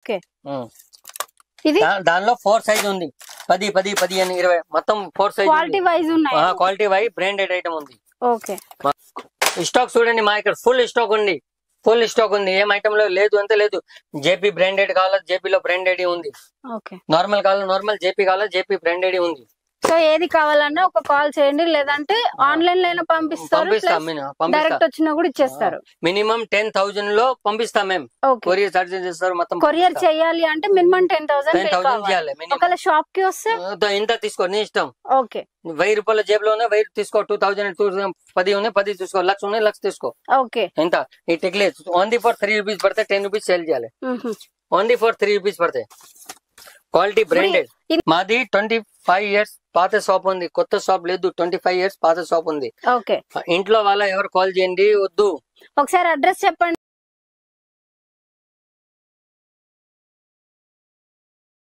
okay ఇది దానిలో 4 size ఉంది 10 10 10 అని 20 మొత్తం 4 సైజ్ క్వాలిటీ వైజ్ ఉన్నాయి క్వాలిటీ వై బ్రాండెడ్ ఐటమ్ ఉంది ఓకే స్టాక్ చూడండి మా ఇక్కడ ఫుల్ స్టాక్ ఉంది ఏం ఐటమ్ లో లేదు అంతే లేదు జేపీ బ్రాండెడ్ కావాలా జేపీలో బ్రాండెడ్ ఉంది ఓకే నార్మల్ కావాలా నార్మల్ జేపీ కావాలా జేపీ బ్రాండెడ్ ఉంది సో ఏది కావాలన్నా ఒక కాల్ చేయండి లేదంటే ఆన్లైన్ లో అయినా పంపిస్తారు డైరెక్ట్ వచ్చినా కూడా ఇచ్చేస్తారు మినిమం 10,000 లో పంపిస్తాం మేము కొరియర్ చార్జెస్ చేస్తారు మొత్తం కొరియర్ చేయాలి అంటే మినిమం 10,000 చేయాలి ఒకవేళ షాప్ కి వస్తే ఇంత తీసుకో నీ ఇష్టం ఓకే 1000 రూపాయల జేబులో ఉన్నాయి 1000 తీసుకో 2000 10 ఉన్నాయి 10 తీసుకో లక్ష ఉన్నాయి లక్ష తీసుకో ఓకే ఎంత ఈ టెక్లెస్ ఓన్లీ ఫర్ 3 రూపీస్ పడితే 10 రూపీస్ సేల్ చేయాలి ఓన్లీ ఫర్ 3 రూపీస్ పడతాయి క్వాలిటీ బ్రాండెడ్ మాది 25 ఇయర్స్ పాత షాప్ ఉంది కొత్త షాప్ లేదు 25 ఇయర్స్ పాత షాప్ ఉంది ఓకే ఇంట్లో వాళ్ళ ఎవరు కాల్ చేయండి వద్దు ఒకసారి అడ్రస్ చెప్పండి